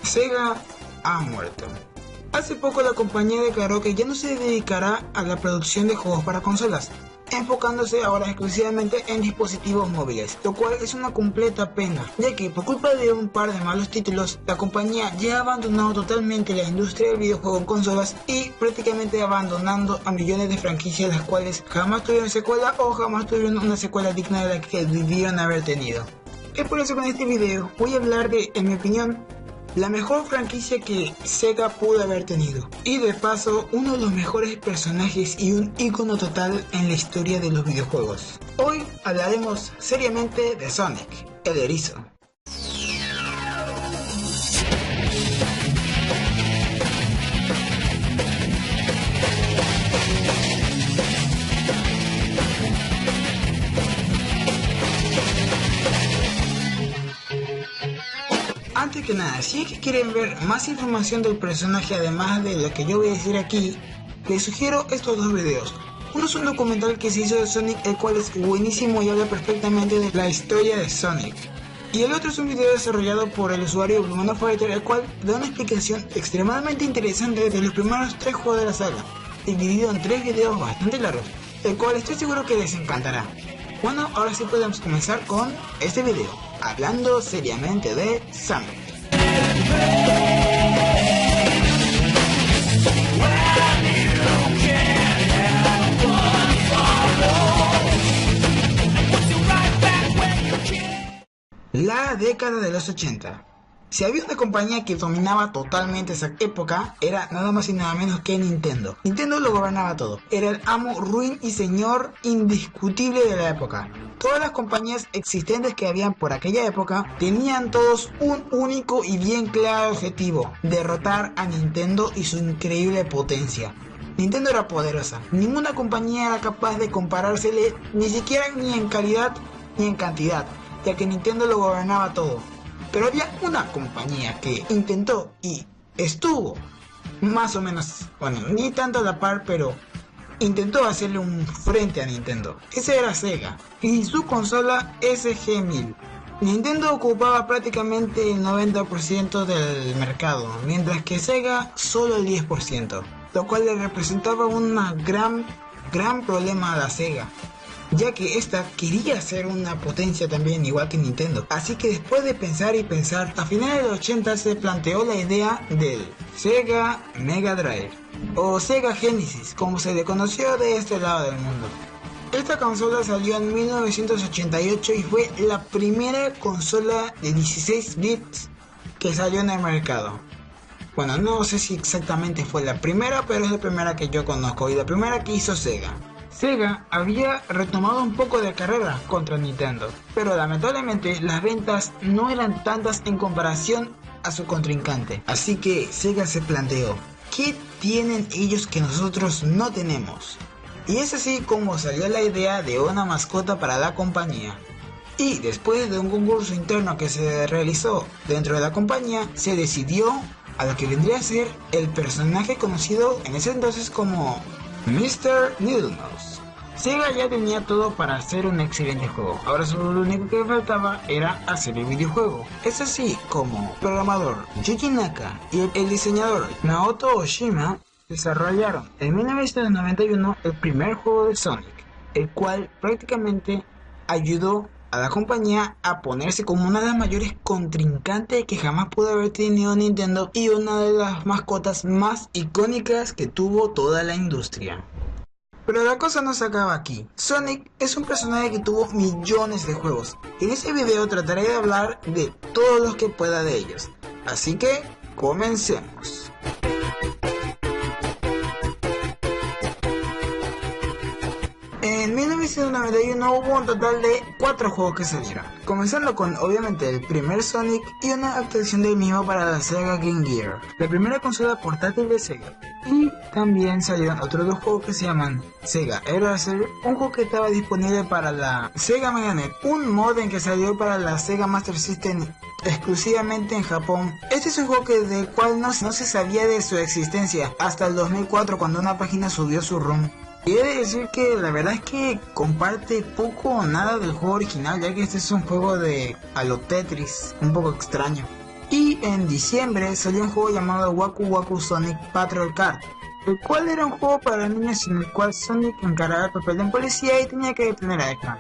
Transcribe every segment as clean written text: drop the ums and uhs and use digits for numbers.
Sega ha muerto. Hace poco la compañía declaró que ya no se dedicará a la producción de juegos para consolas, enfocándose ahora exclusivamente en dispositivos móviles, lo cual es una completa pena, ya que por culpa de un par de malos títulos, la compañía ya ha abandonado totalmente la industria del videojuego en consolas y prácticamente abandonando a millones de franquicias las cuales jamás tuvieron secuela o jamás tuvieron una secuela digna de la que debieron haber tenido. Es por eso que en este video voy a hablar de, en mi opinión, la mejor franquicia que Sega pudo haber tenido, y de paso uno de los mejores personajes y un ícono total en la historia de los videojuegos. Hoy hablaremos seriamente de Sonic, el erizo. Antes que nada, si es que quieren ver más información del personaje además de lo que yo voy a decir aquí, les sugiero estos dos videos. Uno es un documental que se hizo de Sonic, el cual es buenísimo y habla perfectamente de la historia de Sonic. Y el otro es un video desarrollado por el usuario Blue Fighter, el cual da una explicación extremadamente interesante de los primeros 3 juegos de la saga, dividido en 3 videos bastante largos, el cual estoy seguro que les encantará. Bueno, ahora sí podemos comenzar con este video, hablando seriamente de Sonic. La década de los 80. Si había una compañía que dominaba totalmente esa época, era nada más y nada menos que Nintendo. Nintendo lo gobernaba todo. Era el amo, ruin y señor indiscutible de la época. Todas las compañías existentes que habían por aquella época tenían todos un único y bien claro objetivo: derrotar a Nintendo y su increíble potencia. Nintendo era poderosa. Ninguna compañía era capaz de comparársele, ni siquiera ni en calidad ni en cantidad, ya que Nintendo lo gobernaba todo. Pero había una compañía que intentó y estuvo más o menos, bueno, ni tanto a la par, pero intentó hacerle un frente a Nintendo. Ese era Sega y su consola SG-1000. Nintendo ocupaba prácticamente el 90% del mercado, mientras que Sega solo el 10%, lo cual le representaba un gran problema a la Sega, ya que esta quería ser una potencia también igual que Nintendo. Así que después de pensar y pensar, a finales de los 80 se planteó la idea del Sega Mega Drive, o Sega Genesis, como se le conoció de este lado del mundo. Esta consola salió en 1988 y fue la primera consola de 16 bits que salió en el mercado. Bueno, no sé si exactamente fue la primera, pero es la primera que yo conozco y la primera que hizo Sega. Sega había retomado un poco de carrera contra Nintendo, pero lamentablemente las ventas no eran tantas en comparación a su contrincante. Así que Sega se planteó, ¿qué tienen ellos que nosotros no tenemos? Y es así como salió la idea de una mascota para la compañía. Y después de un concurso interno que se realizó dentro de la compañía, se decidió a lo que vendría a ser el personaje conocido en ese entonces como Mr. Needlemouse. Sega ya tenía todo para hacer un excelente juego, ahora solo lo único que faltaba era hacer el videojuego. Es así como el programador Yuji Naka y el diseñador Naoto Oshima desarrollaron en 1991 el primer juego de Sonic, el cual prácticamente ayudó a la compañía a ponerse como una de las mayores contrincantes que jamás pudo haber tenido Nintendo y una de las mascotas más icónicas que tuvo toda la industria. Pero la cosa no se acaba aquí. Sonic es un personaje que tuvo millones de juegos. En este video trataré de hablar de todos los que pueda de ellos. Así que comencemos. En 1991 hubo un total de 4 juegos que salieron, comenzando con obviamente el primer Sonic y una actualización del mismo para la Sega Game Gear, la primera consola portátil de Sega. Y también salieron otros 2 juegos que se llaman Sega Eraser, un juego que estaba disponible para la Sega Mega Net, un mod en que salió para la Sega Master System exclusivamente en Japón. Este es un juego del cual no se sabía de su existencia hasta el 2004, cuando una página subió su ROM. Y he de decir que la verdad es que comparte poco o nada del juego original, ya que este es un juego de a lo Tetris, un poco extraño. Y en diciembre salió un juego llamado Waku Waku Sonic Patrol Car, el cual era un juego para niños en el cual Sonic encaraba el papel de un policía y tenía que detener a Eggman.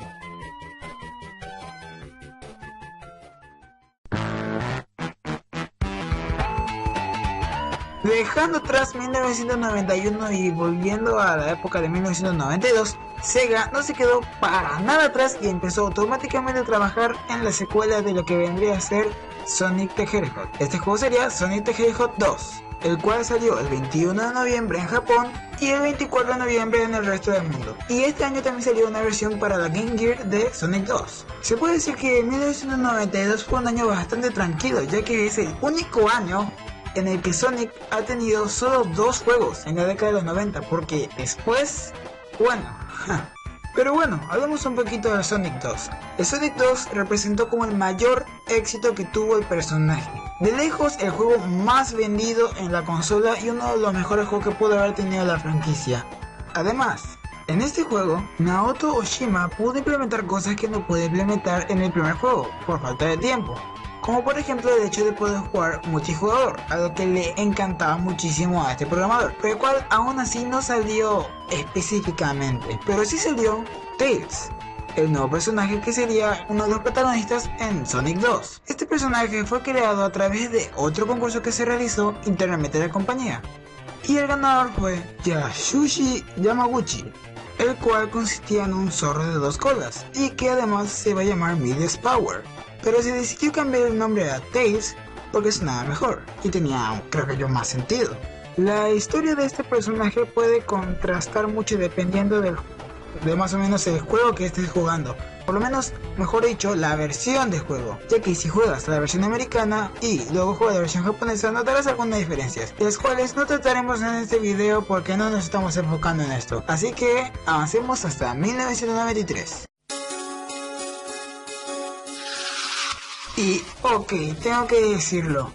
Dejando atrás 1991 y volviendo a la época de 1992, Sega no se quedó para nada atrás y empezó automáticamente a trabajar en la secuela de lo que vendría a ser Sonic the Hedgehog. Este juego sería Sonic the Hedgehog 2, el cual salió el 21 de noviembre en Japón y el 24 de noviembre en el resto del mundo. Y este año también salió una versión para la Game Gear de Sonic 2. Se puede decir que 1992 fue un año bastante tranquilo, ya que es el único año en el que Sonic ha tenido solo 2 juegos en la década de los 90, porque después, bueno, pero bueno, hablamos un poquito de Sonic 2. El Sonic 2 representó como el mayor éxito que tuvo el personaje. De lejos el juego más vendido en la consola y uno de los mejores juegos que pudo haber tenido la franquicia. Además, en este juego, Naoto Oshima pudo implementar cosas que no pudo implementar en el primer juego, por falta de tiempo. Como por ejemplo el hecho de poder jugar multijugador, algo que le encantaba muchísimo a este programador, pero el cual aún así no salió específicamente, pero sí salió Tails, el nuevo personaje que sería uno de los protagonistas en Sonic 2. Este personaje fue creado a través de otro concurso que se realizó internamente de la compañía, y el ganador fue Yasushi Yamaguchi, el cual consistía en un zorro de 2 colas, y que además se iba a llamar Midas Power. Pero se decidió cambiar el nombre a Tails porque sonaba mejor y tenía, creo que yo, más sentido. La historia de este personaje puede contrastar mucho dependiendo de más o menos el juego que estés jugando. Por lo menos, mejor dicho, la versión del juego. Ya que si juegas la versión americana y luego juegas la versión japonesa, notarás algunas diferencias, las cuales no trataremos en este video porque no nos estamos enfocando en esto. Así que avancemos hasta 1993. Y ok, tengo que decirlo,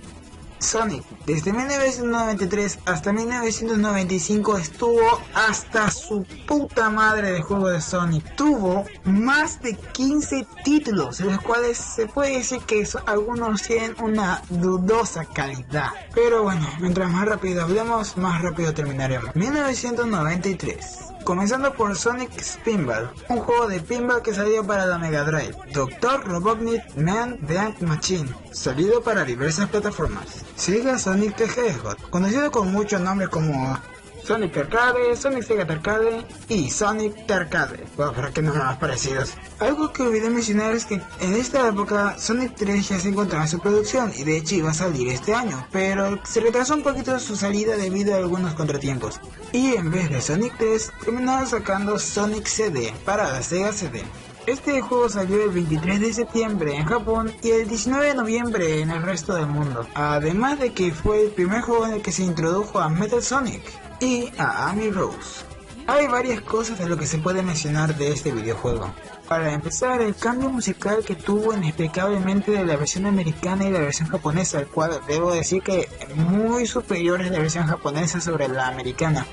Sonic desde 1993 hasta 1995 estuvo hasta su puta madre de juego de Sonic. Tuvo más de 15 títulos, de los cuales se puede decir que algunos tienen una dudosa calidad. Pero bueno, mientras más rápido hablemos, más rápido terminaremos. 1993. Comenzando por Sonic Spinball, un juego de pinball que salió para la Mega Drive. Dr. Robotnik Man Dunk Machine, salido para diversas plataformas. Sega Sonic the Hedgehog, conocido con muchos nombres como Sonic Arcade, Sonic Sega Arcade y Sonic Arcade. Bueno, para que no más parecidos. Algo que olvidé mencionar es que en esta época Sonic 3 ya se encontraba en su producción y de hecho iba a salir este año, pero se retrasó un poquito su salida debido a algunos contratiempos. Y en vez de Sonic 3, terminaron sacando Sonic CD para la Sega CD. Este juego salió el 23 de septiembre en Japón y el 19 de noviembre en el resto del mundo. Además de que fue el primer juego en el que se introdujo a Metal Sonic y a Amy Rose. Hay varias cosas de lo que se puede mencionar de este videojuego. Para empezar, el cambio musical que tuvo inexplicablemente de la versión americana y la versión japonesa, el cual debo decir que muy superior es la versión japonesa sobre la americana.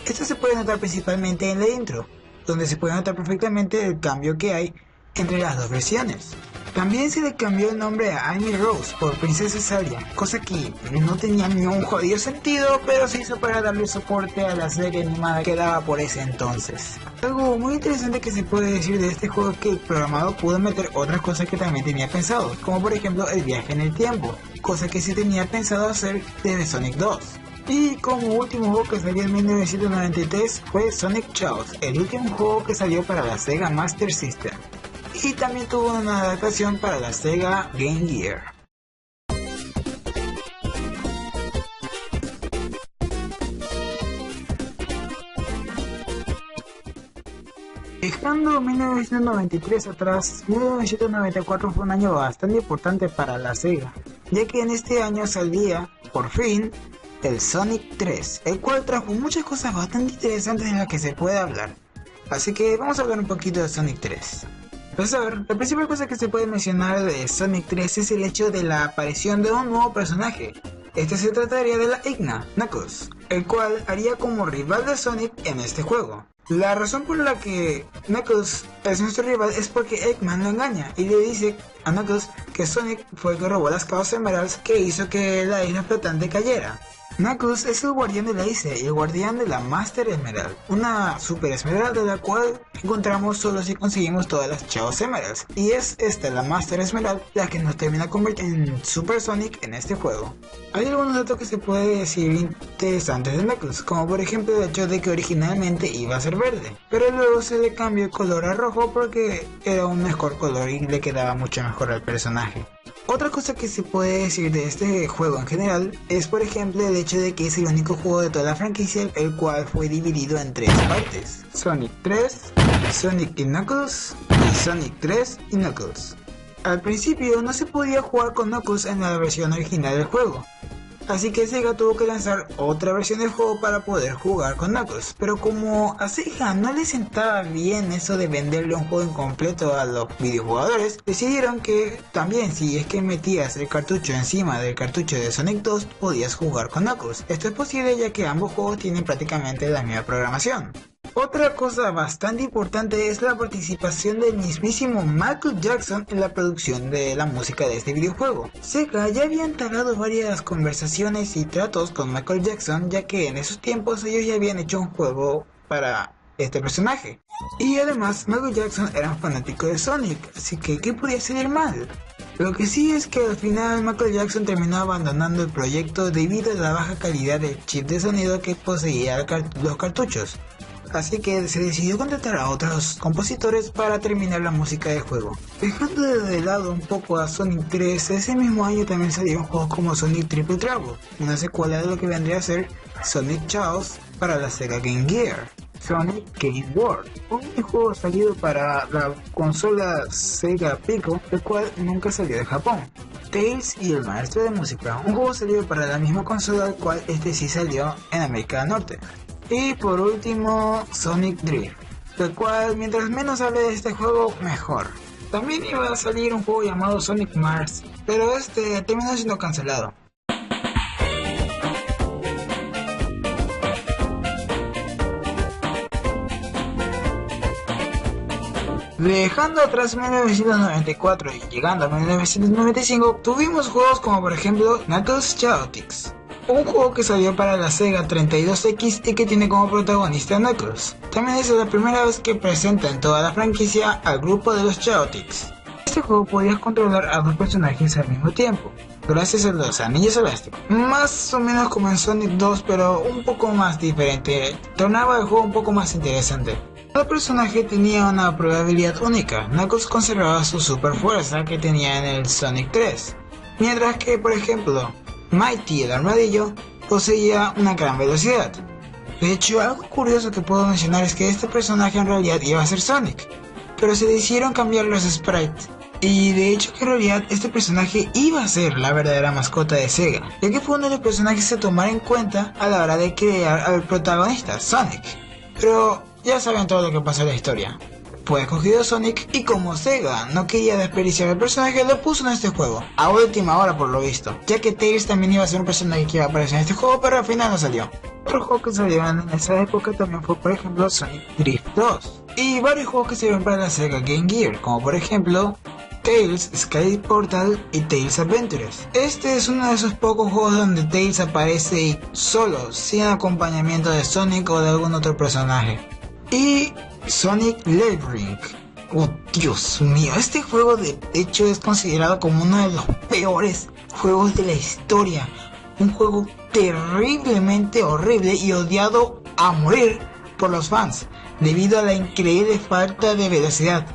Esto se puede notar principalmente en la intro, donde se puede notar perfectamente el cambio que hay entre las dos versiones. También se le cambió el nombre a Amy Rose por Princesa Salia, cosa que no tenía ningún jodido sentido, pero se hizo para darle soporte a la serie animada que daba por ese entonces. Algo muy interesante que se puede decir de este juego es que el programador pudo meter otras cosas que también tenía pensado, como por ejemplo el viaje en el tiempo, cosa que se tenía pensado hacer desde Sonic 2. Y como último juego que salió en 1993 fue Sonic Chaos, el último juego que salió para la Sega Master System. Y también tuvo una adaptación para la Sega Game Gear. Dejando 1993 atrás, 1994 fue un año bastante importante para la Sega, ya que en este año salía, por fin, el Sonic 3, el cual trajo muchas cosas bastante interesantes de las que se puede hablar. Así que vamos a hablar un poquito de Sonic 3. Empezar, la principal cosa que se puede mencionar de Sonic 3 es el hecho de la aparición de un nuevo personaje. Este se trataría de la Eggman, Knuckles, el cual haría como rival de Sonic en este juego. La razón por la que Knuckles es nuestro rival es porque Eggman lo engaña y le dice a Knuckles que Sonic fue el que robó las Chaos Emeralds que hizo que la isla flotante cayera. Knuckles es el guardián de la isla y el guardián de la Master Emerald, una super esmeralda de la cual encontramos solo si conseguimos todas las Chaos Emeralds, y es esta, la Master Emerald, la que nos termina convirtiendo en Super Sonic en este juego. Hay algunos datos que se puede decir interesantes de Knuckles, como por ejemplo el hecho de que originalmente iba a ser verde, pero luego se le cambió el color a rojo porque era un mejor color y le quedaba mucho mejor al personaje. Otra cosa que se puede decir de este juego en general es por ejemplo el hecho de que es el único juego de toda la franquicia el cual fue dividido en tres partes: Sonic 3, Sonic y Knuckles y Sonic 3 y Knuckles. Al principio no se podía jugar con Knuckles en la versión original del juego, así que Sega tuvo que lanzar otra versión del juego para poder jugar con Knuckles. Pero como a Sega no le sentaba bien eso de venderle un juego incompleto a los videojugadores, decidieron que también si es que metías el cartucho encima del cartucho de Sonic 2 podías jugar con Knuckles. Esto es posible ya que ambos juegos tienen prácticamente la misma programación. Otra cosa bastante importante es la participación del mismísimo Michael Jackson en la producción de la música de este videojuego. Sega ya había entablado varias conversaciones y tratos con Michael Jackson, ya que en esos tiempos ellos ya habían hecho un juego para este personaje. Y además Michael Jackson era un fanático de Sonic, así que ¿qué podía salir mal? Lo que sí es que al final Michael Jackson terminó abandonando el proyecto debido a la baja calidad del chip de sonido que poseía los cartuchos. Así que se decidió contratar a otros compositores para terminar la música del juego. Dejando de lado un poco a Sonic 3, ese mismo año también salieron juegos como Sonic Triple Trouble, una secuela de lo que vendría a ser Sonic Chaos para la Sega Game Gear. Sonic Game World, un juego salido para la consola Sega Pico, el cual nunca salió de Japón. Tails y el maestro de música, un juego salido para la misma consola, el cual este sí salió en América del Norte. Y por último, Sonic Drift, el cual mientras menos hable de este juego, mejor. También iba a salir un juego llamado Sonic Mars, pero este terminó siendo cancelado. Dejando atrás 1994 y llegando a 1995, tuvimos juegos como por ejemplo Knuckles Chaotix, un juego que salió para la Sega 32X y que tiene como protagonista a Knuckles. También es la primera vez que presenta en toda la franquicia al grupo de los Chaotix. Este juego podías controlar a dos personajes al mismo tiempo, gracias a los anillos elásticos. Más o menos como en Sonic 2, pero un poco más diferente, tornaba el juego un poco más interesante. Cada personaje tenía una probabilidad única. Knuckles conservaba su super fuerza que tenía en el Sonic 3, mientras que por ejemplo Mighty el armadillo poseía una gran velocidad. De hecho, algo curioso que puedo mencionar es que este personaje en realidad iba a ser Sonic, pero se decidieron cambiar los sprites. Y de hecho que en realidad este personaje iba a ser la verdadera mascota de Sega, ya que fue uno de los personajes a tomar en cuenta a la hora de crear al protagonista, Sonic. Pero ya saben todo lo que pasó en la historia. Fue escogido Sonic y como Sega no quería desperdiciar el personaje, lo puso en este juego, a última hora por lo visto, ya que Tails también iba a ser un personaje que iba a aparecer en este juego, pero al final no salió. Otros juegos que salieron en esa época también fue por ejemplo Sonic Drift 2, y varios juegos que salieron para la Sega Game Gear, como por ejemplo Tails Sky Portal y Tails Adventures. Este es uno de esos pocos juegos donde Tails aparece solo, sin acompañamiento de Sonic o de algún otro personaje. Y Sonic Labyrinth. Oh Dios mío, este juego de hecho es considerado como uno de los peores juegos de la historia. Un juego terriblemente horrible y odiado a morir por los fans, debido a la increíble falta de velocidad.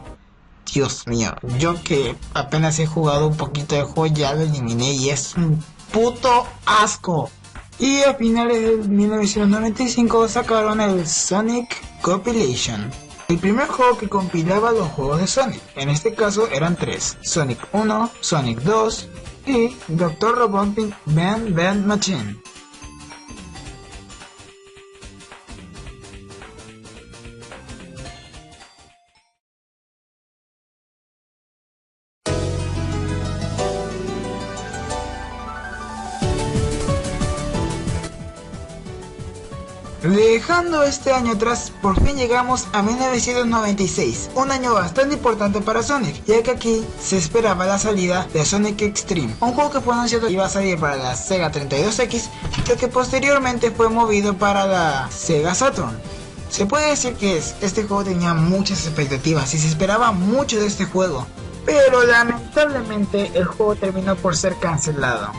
Dios mío, yo que apenas he jugado un poquito de juego ya lo eliminé y es un puto asco. Y a finales de 1995 sacaron el Sonic Compilation, el primer juego que compilaba los juegos de Sonic. En este caso eran tres: Sonic 1, Sonic 2 y Dr. Robotnik Band Machine. Dejando este año atrás, por fin llegamos a 1996, un año bastante importante para Sonic, ya que aquí se esperaba la salida de Sonic X-treme, un juego que fue anunciado iba a salir para la Sega 32X, pero que posteriormente fue movido para la Sega Saturn. Se puede decir que este juego tenía muchas expectativas y se esperaba mucho de este juego, pero lamentablemente el juego terminó por ser cancelado.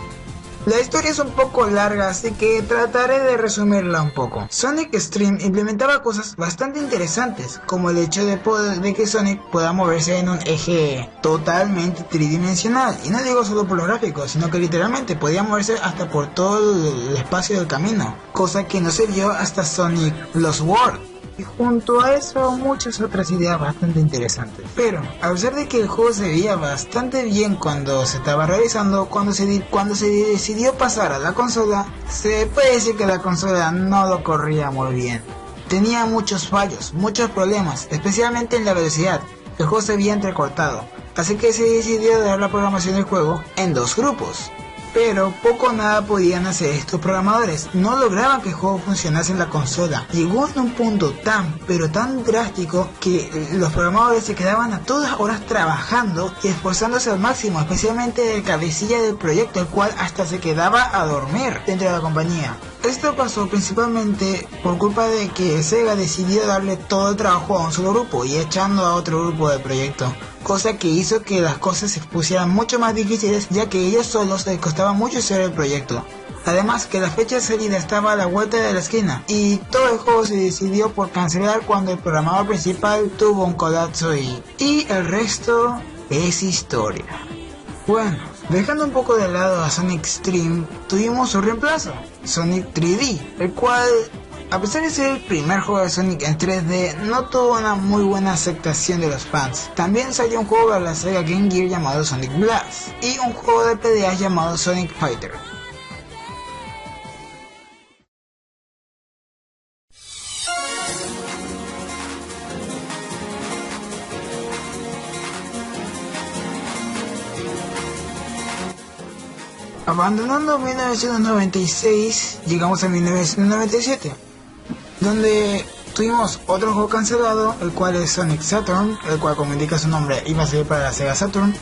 La historia es un poco larga, así que trataré de resumirla un poco. Sonic X-treme implementaba cosas bastante interesantes, como el hecho de que Sonic pueda moverse en un eje totalmente tridimensional. Y no digo solo por los gráficos, sino que literalmente podía moverse hasta por todo el espacio del camino, cosa que no se vio hasta Sonic Lost World. Y junto a eso muchas otras ideas bastante interesantes. Pero a pesar de que el juego se veía bastante bien cuando se estaba realizando, cuando se decidió pasar a la consola, se puede decir que la consola no lo corría muy bien. Tenía muchos fallos, muchos problemas, especialmente en la velocidad. El juego se veía entrecortado, así que se decidió dar la programación del juego en dos grupos. Pero poco o nada podían hacer estos programadores, no lograban que el juego funcionase en la consola. Llegó en un punto tan drástico que los programadores se quedaban a todas horas trabajando y esforzándose al máximo, especialmente el cabecilla del proyecto, el cual hasta se quedaba a dormir dentro de la compañía. Esto pasó principalmente por culpa de que Sega decidió darle todo el trabajo a un solo grupo y echando a otro grupo del proyecto, cosa que hizo que las cosas se pusieran mucho más difíciles, ya que ellos solos les costaba mucho hacer el proyecto. Además que la fecha de salida estaba a la vuelta de la esquina y todo el juego se decidió por cancelar cuando el programador principal tuvo un colapso y el resto es historia. Bueno, dejando un poco de lado a Sonic X-treme, tuvimos su reemplazo, Sonic 3D, el cual, a pesar de ser el primer juego de Sonic en 3D, no tuvo una muy buena aceptación de los fans. También salió un juego para la Sega Game Gear llamado Sonic Blast y un juego de peleas llamado Sonic Fighter. Abandonando 1996, llegamos a 1997, donde tuvimos otro juego cancelado, el cual es Sonic Saturn, el cual, como indica su nombre, iba a salir para la Sega Saturn,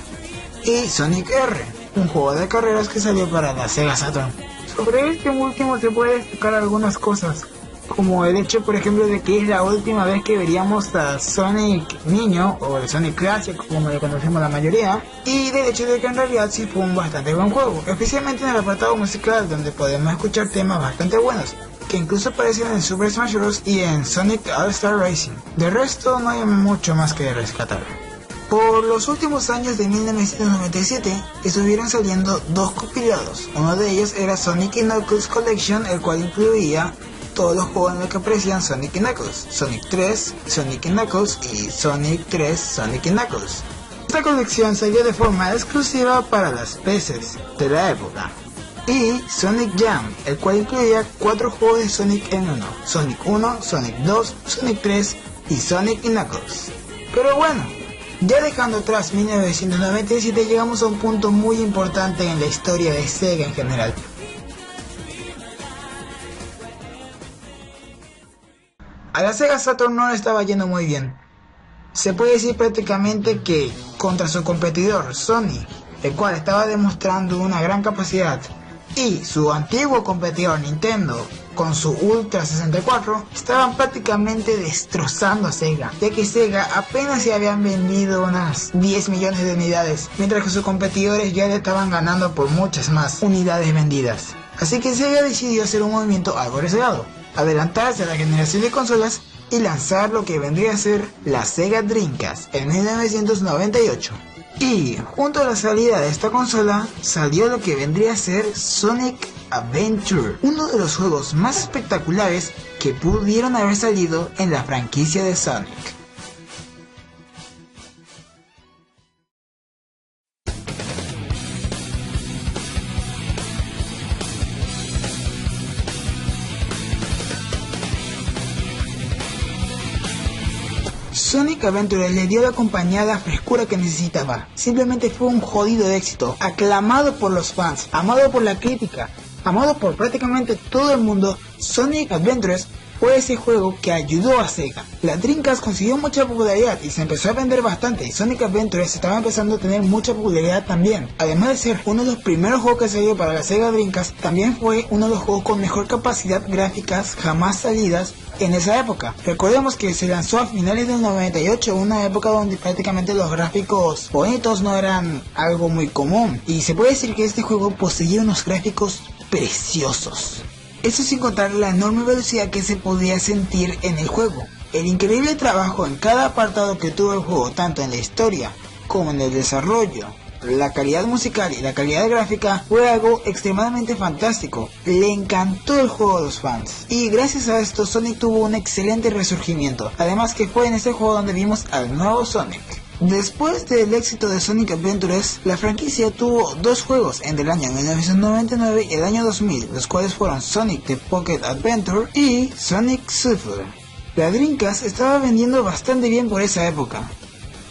y Sonic R, un juego de carreras que salió para la Sega Saturn. Sobre este último se puede destacar algunas cosas, como el hecho, por ejemplo, de que es la última vez que veríamos a Sonic niño, o el Sonic clásico como le conocemos la mayoría, y del hecho de que en realidad sí fue un bastante buen juego, especialmente en el apartado musical, donde podemos escuchar temas bastante buenos, que incluso aparecen en Super Smash Bros. Y en Sonic All-Star Racing. De resto no hay mucho más que rescatar. Por los últimos años de 1997 estuvieron saliendo dos compilados, uno de ellos era Sonic & Knuckles Collection, el cual incluía todos los juegos en los que aparecían Sonic y Knuckles, Sonic 3, Sonic y Knuckles y Sonic 3, Sonic y Knuckles. Esta colección salió de forma exclusiva para las PCs de la época. Y Sonic Jam, el cual incluía 4 juegos de Sonic en uno, Sonic 1, Sonic 2, Sonic 3 y Sonic y Knuckles. Pero bueno, ya dejando atrás 1997 llegamos a un punto muy importante en la historia de Sega en general. A la Sega Saturn no le estaba yendo muy bien. Se puede decir prácticamente que contra su competidor Sony, el cual estaba demostrando una gran capacidad, y su antiguo competidor Nintendo, con su Ultra 64, estaban prácticamente destrozando a Sega, ya que Sega apenas se habían vendido unas 10 millones de unidades, mientras que sus competidores ya le estaban ganando por muchas más unidades vendidas. Así que Sega decidió hacer un movimiento algo arriesgado, adelantarse a la generación de consolas y lanzar lo que vendría a ser la Sega Dreamcast en 1998. Y junto a la salida de esta consola salió lo que vendría a ser Sonic Adventure, uno de los juegos más espectaculares que pudieron haber salido en la franquicia de Sonic. Sonic Adventure le dio a la compañía la frescura que necesitaba. Simplemente fue un jodido éxito, aclamado por los fans, amado por la crítica, amado por prácticamente todo el mundo. Sonic Adventures fue ese juego que ayudó a Sega. La Dreamcast consiguió mucha popularidad y se empezó a vender bastante, y Sonic Adventures estaba empezando a tener mucha popularidad también. Además de ser uno de los primeros juegos que salió para la Sega Dreamcast, también fue uno de los juegos con mejor capacidad gráficas jamás salidas en esa época. Recordemos que se lanzó a finales del 98, una época donde prácticamente los gráficos bonitos no eran algo muy común, y se puede decir que este juego poseía unos gráficos preciosos. Eso sin contar la enorme velocidad que se podía sentir en el juego. El increíble trabajo en cada apartado que tuvo el juego, tanto en la historia como en el desarrollo, la calidad musical y la calidad gráfica, fue algo extremadamente fantástico. Le encantó el juego a los fans, y gracias a esto Sonic tuvo un excelente resurgimiento. Además que fue en este juego donde vimos al nuevo Sonic. Después del éxito de Sonic Adventures, la franquicia tuvo dos juegos entre el año 1999 y el año 2000, los cuales fueron Sonic the Pocket Adventure y Sonic Shuffle. La Dreamcast estaba vendiendo bastante bien por esa época,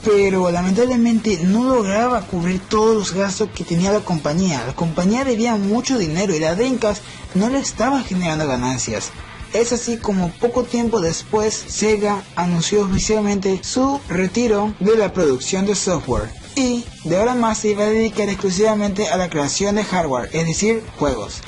pero lamentablemente no lograba cubrir todos los gastos que tenía la compañía. La compañía debía mucho dinero y la Dreamcast no le estaba generando ganancias. Es así como poco tiempo después Sega anunció oficialmente su retiro de la producción de software, y de ahora en más se iba a dedicar exclusivamente a la creación de hardware, es decir, juegos,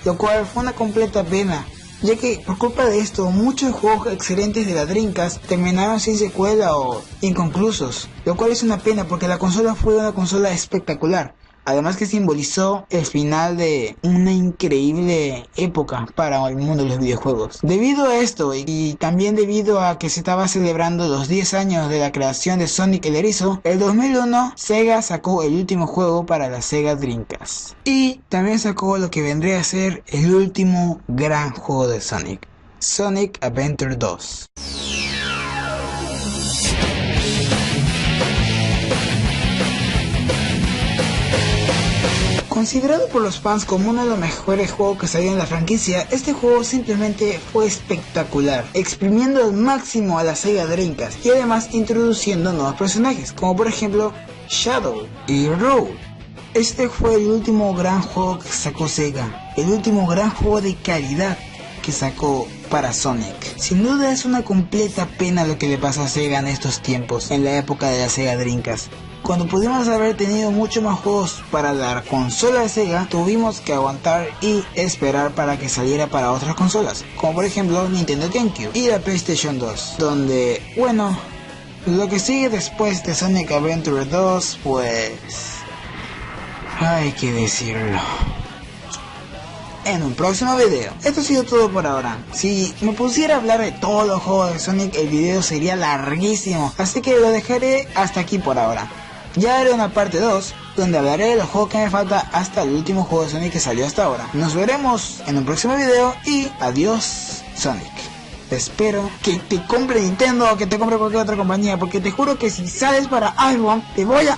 lo cual fue una completa pena, ya que por culpa de esto muchos juegos excelentes de la Dreamcast terminaron sin secuela o inconclusos, lo cual es una pena porque la consola fue una consola espectacular. Además que simbolizó el final de una increíble época para el mundo de los videojuegos. Debido a esto y también debido a que se estaba celebrando los 10 años de la creación de Sonic el Erizo, el 2001 Sega sacó el último juego para la Sega Dreamcast. Y también sacó lo que vendría a ser el último gran juego de Sonic, Sonic Adventure 2. Considerado por los fans como uno de los mejores juegos que salió en la franquicia, este juego simplemente fue espectacular, exprimiendo al máximo a la Sega Dreamcast y además introduciendo nuevos personajes, como por ejemplo Shadow y Rogue. Este fue el último gran juego que sacó Sega, el último gran juego de calidad que sacó para Sonic. Sin duda es una completa pena lo que le pasa a Sega en estos tiempos, en la época de la Sega Dreamcast. Cuando pudimos haber tenido mucho más juegos para la consola de Sega, tuvimos que aguantar y esperar para que saliera para otras consolas, como por ejemplo Nintendo GameCube y la PlayStation 2, donde, bueno, lo que sigue después de Sonic Adventure 2, pues hay que decirlo en un próximo video. Esto ha sido todo por ahora. Si me pusiera a hablar de todos los juegos de Sonic, el video sería larguísimo, así que lo dejaré hasta aquí por ahora. Ya haré una parte 2, donde hablaré de los juegos que me falta hasta el último juego de Sonic que salió hasta ahora. Nos veremos en un próximo video y adiós Sonic. Espero que te compre Nintendo o que te compre cualquier otra compañía, porque te juro que si sales para iPhone te voy a